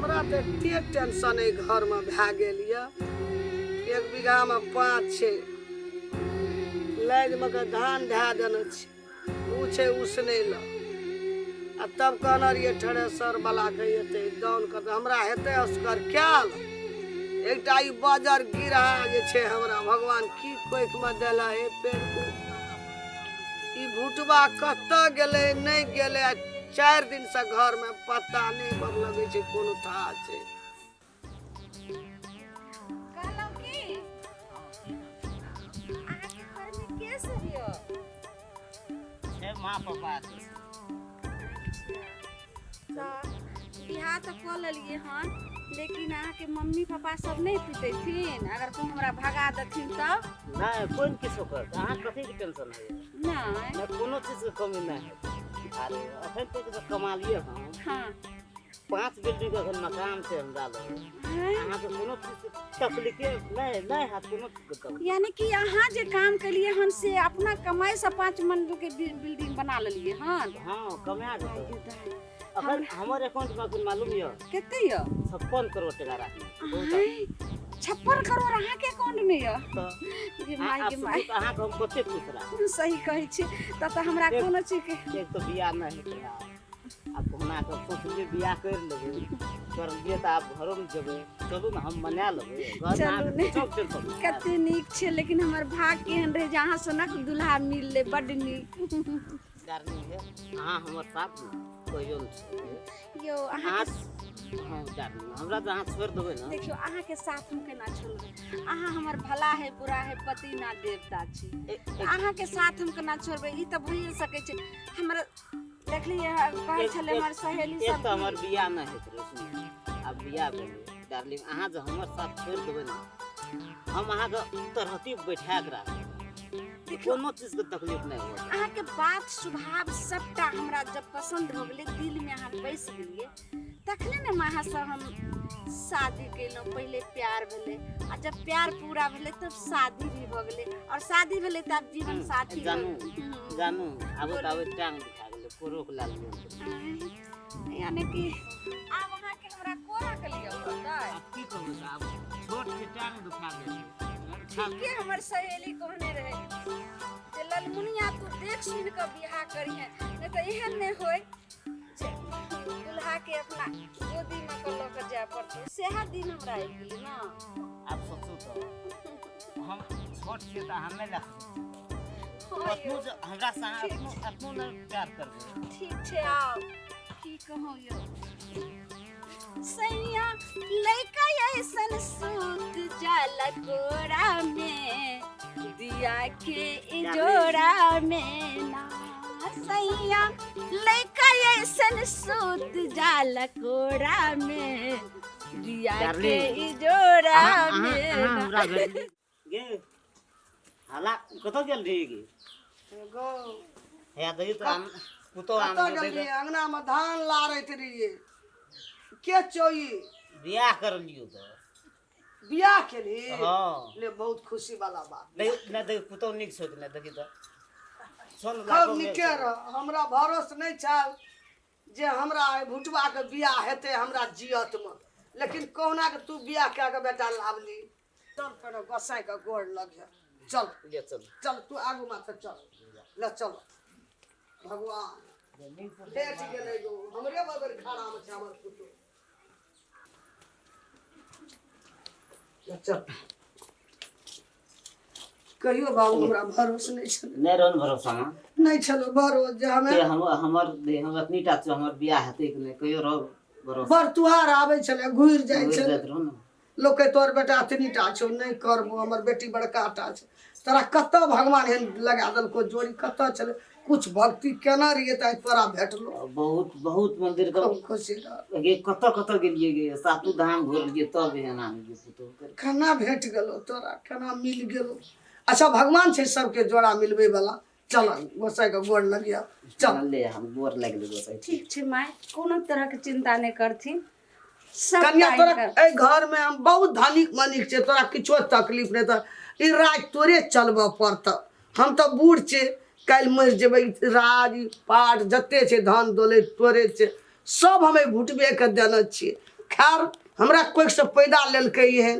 हमरा तो एते टेंशन है घर में भए गेल ये। 1 बीघा में 5 छै, लाइज में के धान ढा देने छै, ऊ छै उसने ल। आ तब कहना रहिए थ्रेसर वाला के एते दान कर, हमरा हेते असकर क्याल। एकटा ई बाजार गिरा जे छै हमरा भगवान की कोख में देला हे पेड़ को। ई भुटवा कत गेले नहीं गेले, 4 दिन से घर में पता नहीं बड़ लगे छै, कोनो था छै। कहलौं की अहाँके घर में के सब यऽ? छे माँ पापा बियाह तो कऽ लेलिए हन, लेकिन अहाँके मम्मी पापा सब नहीं पीतेथिन? अगर कोई हमरा भगा देथिन तब? नहीं कोई किसो कर, अहाँ कथी के टेंशन है? नहीं ना कोनो चीज के कमी नहीं है। अरे अखन तक तो कमा लिए हम। हाँ 5 बिल्डिंग का मकान से हमरा लगे। हैं? अहाँ के कोनो चीज के तकलीफ नहीं हाथ कोनो चीज के तकलीफ। यानी कि अहाँ जे काम केलिए हन से अपना कमाई से 5 मंजिल के बिल्डिंग बना लेलिए हन? हां कमा गए। अखन हमर अकाउंट में कुछ मालूम है? कितने यऽ? 56 करोड़ टका राखी। 56 करोड़ अहाँ के अकाउंट में यऽ? तो गे माय गे माय, अहाँ के हम कते खुश रहा। सही कहै छी। त हमरा कोनो चीज के एक तो बियाह नहीं है। अब हमरा के सोचलिए बियाह कर लेबे, कर लिए त आप घरों में जेबे, चलू ना हम मना लेबे। चलू ने, कते नीक छै। लेकिन हमर भाग केहन रहे जहाँ सनक दुल्हा मिल ले, बड नीक। करनी है अहाँ हमर साथ में कोइयो छै यो अहाँ हां जानी हमरा जहाँ छोड़ देबे ना। देखियो अहाँ के साथ हम केना छोड़बै? अहाँ हमर भला है बुरा है पति ना देवता छी। अहाँ के साथ हम केना छोड़बै? ई त भइए सकै छै। हमरा देखलिए कहै छले हमर सहेली सब त हमर बियाह नहीं हेत रे। सुन अब बियाह भेलै डार्लिंग, अहाँ जे हमर साथ छोड़ देबे ना, हम अहाँ के तरहती बैठा के राखब, कोनो चीज के तकलीफ नहीं हो। अहाँ के बात स्वभाव सबटा हमरा जब पसंद हो गेलै, दिल में अहाँ बैस गेलिए, तखने ने अहाँ से हम शादी केलहुँ। पहले प्यार भेलै, आ जब प्यार पूरा भेलै तब शादी भी भ गेलै, और शादी भेलै तब जीवन साथी जानू अब टांग दिखा गेलै, कोरोक लाल में। यानी कि अब अहाँ के हमरा कोरा के लिए पड़तै? अब की कहू साहब, छोट के टांग दिखा गेलै। ठीक है, हमर सहेली कहने रहे जे ललमुनिया तू देख सुन के बियाह करिहे, नहीं तो एहन नहीं होय जे दुल्हा के अपना गोदी में के ल के जाय पड़तै। सेहा दिन हमरा आबि गेलै ना। आप सोचो तो हम छोट के त हमें लख अपनो हमरा से अपनो न प्यार करबे। ठीक छै, आओ की कहू यो सैया लइका ऐसन सूत जाला कोरा में, दिया के इजोरा में ना। सैया लइका ऐसन सूत जाला कोरा में, दिया के इजोरा में हमरा गे हाला कतो गेल रही गे गो हे दही तो हम पुतो आम कत गेलिए? अंगना में धान लारैत रहिए। के चोई बियाह कर लियो तो बियाह केली? हां ले बहुत खुशी वाला बात। नहीं ना देख पुतो निक सोच ना देखी तो सुन कब निके रह, हमरा भरोस नहीं छल जे हमरा भुटवा के बियाह हेते हमरा जियत में। लेकिन कहना के तू बियाह के के बेटा लावली। चल पर गोसाई का गोड़ लग जा। चल ले चल चल तू आगू माथे चल, ले चल। भगवान देख गेलै गो, हमरे बगर खाना में छै हमर पुतो। चल कहियो बाबू हमरा भरोस नहीं छल। नहीं रहन भरोसा ना नहीं छलो भरोस जे हमें के हम अपनी टा से हमर बियाह हेते कि नहीं कहियो रह भरोसा। बर तुहार आवे छले घुर जाय घुर छले, जात रहो ना। लोग के तोर बेटा अतनीटा छो नहीं करबो, हमर बेटी बड़काटा छै। तोरा कत भगवान एहन लगा दलको जोड़ी, कत चले कुछ भक्ति केना रहिए त तोरा भेटलो। बहुत बहुत मंदिर का खूब खुशी रह। गे कत गेलिए गे, सातु धाम घोर लिए तब एना गे पुतो कर केना भेट गेलो तोरा, केना मिल गेलो। अच्छा भगवान छै सबके जोड़ा मिलबे वाला। चल गोसाई का गोड़ लगिया चल। ले हम गोर लग ले गोसाई। ठीक छै माय, कोनो तरह के चिंता नहीं करथिन। सब कन्या टाइम तोरा कर। ए घर में हम बहुत धनिक मनिक छे, तोरा किछो तकलीफ नहीं। त ई राज तोरे चलबे पड़त। हम तो बूढ़ छे, कल मर जेबै। राज पाठ जते छे धन दौलत तोरे छे, सब हमें भुटबे के देने छे। खैर हमरा कोई से पैदा लेलकै एहन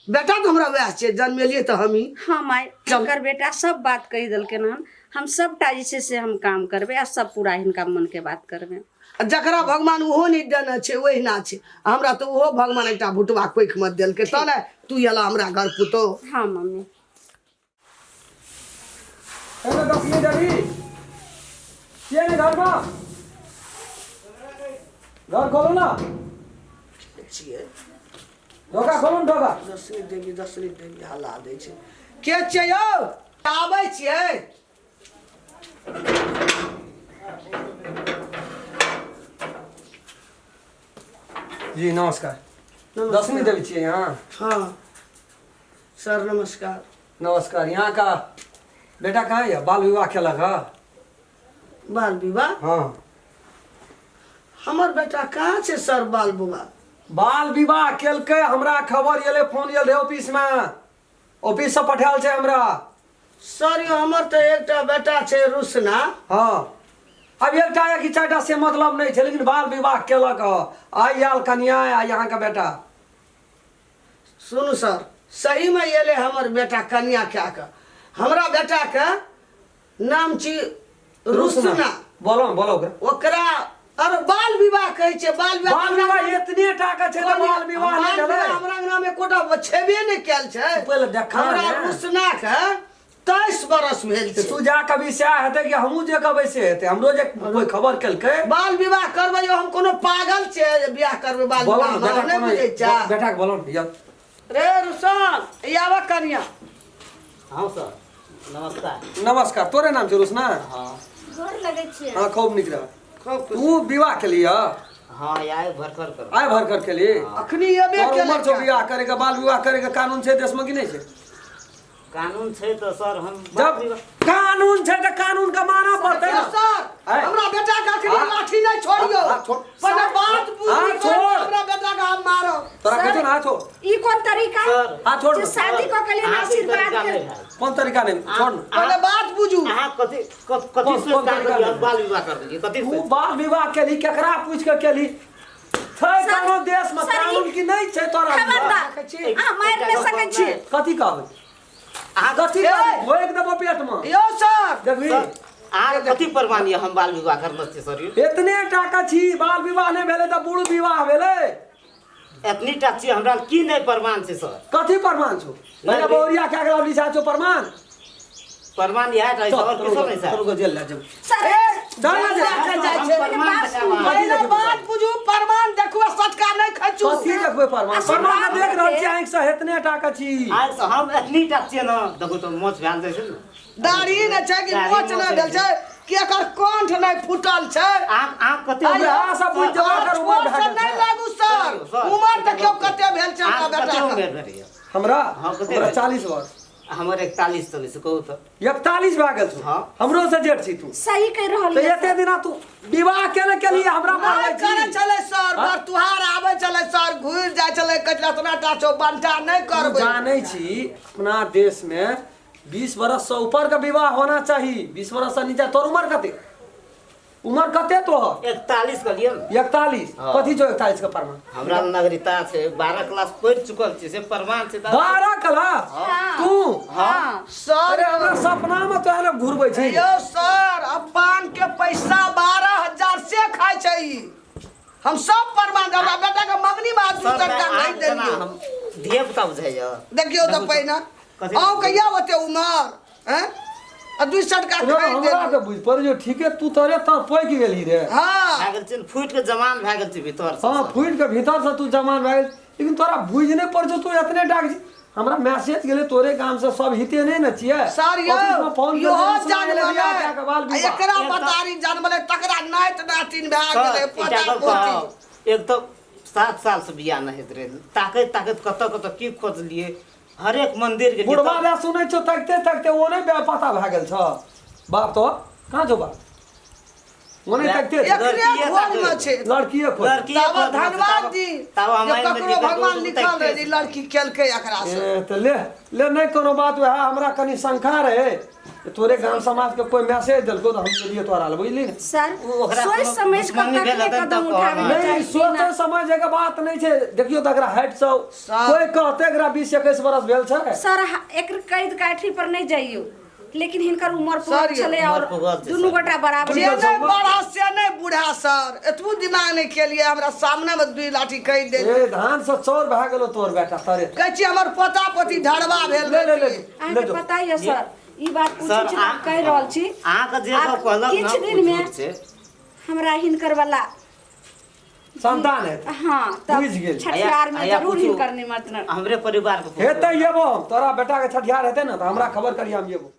बेटा तो हमरा वएह छै जन्मेलिए तो हम ही हाँ माय कर बेटा सब बात कही दिलके हन हम सबटा जे छै से हम काम करबे आ सब पूरा हिनका मन के बात करबे जकरा भगवान ओहो नहीं देने छै ओहिना छै हमरा तो ओहो भगवान एकटा भुटवा कोइख मत देलकै तने तू एला हमरा घर पुतो हाँ मम्मी हेलो दसमी देवी के ने घर में घर खोलो ना छियै ढोका खोलो ना ढोका दसनी देवी हल्ला दै छै के छियै यौ आबै छियै जी नमस्कार दसमी देवी छिए यहाँ हाँ सर नमस्कार नमस्कार यहाँ का बेटा कहाँ है बाल विवाह केलक है बाल विवाह हाँ हमर बेटा कहाँ छै सर बाल विवाह बाल विवाह केलकै हमरा खबर एले फोन एल रहे ऑफिस में ऑफिस से पठायल छै हमरा सर यो हमर तो एकटा बेटा छै रुसना हाँ अब एकटा या कि चारिटा से मतलब नहीं थे लेकिन बाल विवाह केलक आई आल कन्या आ यहाँ का बेटा सुनू सर सही में एले हमर बेटा कन्या क्या का हमरा बेटा के नाम छी रुसना बोलो बोलो ओकरा अरे बाल विवाह कहै छै बाल बाल विवाह इतने टाका छै तऽ बाल विवाह नहीं भेलै हमरा नाम एकोटा छेबे नहि कैल छै पहिले देखा हमरा रुसना के 23 बरस भेल छै तू जा कभी से हेतै कि हमहूँ जे कहबै से हेतै हमरो जे कोई खबर केलकै बाल विवाह करबै हम कोनो पागल छै जे बियाह करबै बाल बोलो विवाह बेटा नहीं बुझै छै बेटा के बोलो या रे रुसन यावा कन्या हाँ सर नमस्कार नमस्कार तोरे नाम छै रुसना हाँ गोर लगै छै हाँ खूब नीक रह खूब तू विवाह के लिए हाँ आए भरकर कर आय भर कर के लिए अखनी एबे और केले उम्र छौ विवाह करे के बाल विवाह करे के कानून छै देश में कि नहीं छै कानून छै तो सर हम जब कानून छै तऽ कानून का मानना पड़तै ना सर हमरा बेटा के अखनी लाठी नहीं छोड़ियो छोड़ पहिले बात बुझी छोड़ हमरा बेटा के हम मारो तोरा कहतो ना छोड़ ई कोन तरीका सर हाथ छोड़ जे शादी को के लिए आशीर्वाद के कौन तरीका नहीं छोड़ पहिले बात बुझू अहाँ कथी कथी कौन सोच तरीका कर नहीं? बाल विवाह कर दिए कथी तू सोच बाल विवाह के लिए केकरा पूछ के केली छै सर, कोनो देश में सर, कानून की नहीं छै तोरा खबरदार आ मार ले सकै छी कथी कहबै अहाँ कथी कहबै भोग देबो पेट में यो सर देखबी अहाँ कथी परवान हम बाल विवाह करना छै सर इतने टाका छी बाल विवाह नहीं भेले तऽ बूढ़ विवाह भेले एतनी टा छी हमरा की नहीं परवान छै सर कथी प्रमाण छौ मैंने बोरिया क्या गला लिसा छौ प्रमाण परवान यह है सर किसो नहीं सर को जेल ले जाओ सर चल ना जा पहिले बात बुझू प्रमाण देखू सटका नहीं खचू कथी देखबै प्रमाण प्रमाण तऽ देख रहल छी आंख से इतने टाका छी आज से हम एतनी टा छियै ना देखो तो मोच भैल जाइ छै ने दाढ़ी ने छै कि मोच नहीं भेल छै कि एकर कंठ नहीं फूटल छै आँख कते यहाँ सब बुझ जमा कर उमर भए नहीं गेल लागू सर उमर देखियो कते भेल छै हमरा कते बेटा उमेर भेलै हमरा हाँ, कते हमरा भेल? 40 वर्ष हमर 41 चलै छै कहू तऽ 41 भए गेल छौ हाँ। हमरो से जेठ छी तू सही कह रहल तो एते दिना तू विवाह केले के लिए हमरा मारै नहीं करे छी चले सर बर तुहार आवे चले सर घुर जाय चले कतला तना टा छो बंटा नहीं तू करबै जानै छी अपना देश में 20 वर्ष से ऊपर का विवाह होना चाहिए 20 वर्ष से नीचे तोर उम्र कते तो 41 के लिए 41 हाँ। कथी छौ 41 का प्रमाण हमरा नागरिकता छै 12 क्लास पढ़ि चुकल छी से प्रमाण छै 12 क्लास तू हां सर अरे हमरा सपना में तो एले घुरबै छै यो सर अपान के पैसा 12,000 से खाय छै ई हम सब प्रमाण हमरा बेटा के मंगनी बात दू टका नहीं देलियो हम धिया पुता बुझाइया देखियो तो पहिना आओ कहिया होते उमर हैं आ 200 टका खाई दे हमरा के बुझ पर जो ठीक है तू तोरे त पैक गेली रे हां भए गेल छै फुटि के जमान भए गेल छै भीतर से हां फुट के भीतर से तू जमान भए गेल लेकिन तोरा बुझ नहीं पड़ जो तू इतने डाक हमरा मैसेज गेले तोरे गांव से सब हिते नहीं न छिए सर यो ऑफिस में फोन यो कर जान के बाल बोले विवाह एकरा बतारी जान बोले तकरा नाइत नातिन भए गेले पोता पोती एक तो 7 साल से बियाह नहीं होइत रहे ताकत कत की खोजलिए हर एक मंदिर के बुढ़वा रे सुनै छौ तकते तकते ओ नहीं पता भए गेल छ बाप तो कहां जो बाप मने तकते छै। एकरे घर में छै लड़किए खोज लड़की तब धन्यवाद जी तब जे हमारे ककरो भगवान लिखल रहे जे लड़की केलकै एकरा से ए, तऽ ले नहीं कोनो बात वह हमरा कनी शंका रहे कि तोरे गांव समाज के कोई मैसेज देलको तो हम गेलिए तोरा ले बुझली ने। सर ओकरा सोच कोनो समझ कर दुश्मनी भेल तखने हेतै कदम तब उठावे कहब। नहीं सोचे समझे के बात नहीं छै। देखियो त एकरा हाइट से कोई कहते एकरा 20-21 बरस भेल छै। सर एकर कैद काठी पर नहीं जाइयो, लेकिन हिनकर उम्र सर, पूरा छले और उम्र पुगल छै, दुनू सर। गोटा बराबर जे नहीं बड़ा से नहीं बूढ़ा सर एतबो दिमाग नहीं केलिए हमरा सामने में दुई लाठी कह दे ए धान से चोर भए गेलो तोर बेटा तरे। कहै छी हमर पोता पोती ढड़वा भेल ले ले ले अहाँ ले के जो पता है सर ई बात पूछे सर, छी कह रहल छी अहाँ के जे आब कहलक किछ ना दिन में झूठ छै। हमरा हिनकर वाला संतान है हाँ तब बुझि गेल। छठियार में आया जरूर पूछू। हिनकर निमंत्रण हमरे परिवार के हेतै येबो तोरा बेटा के छठियार हेतै ना त हमरा खबर करिया हम येबो।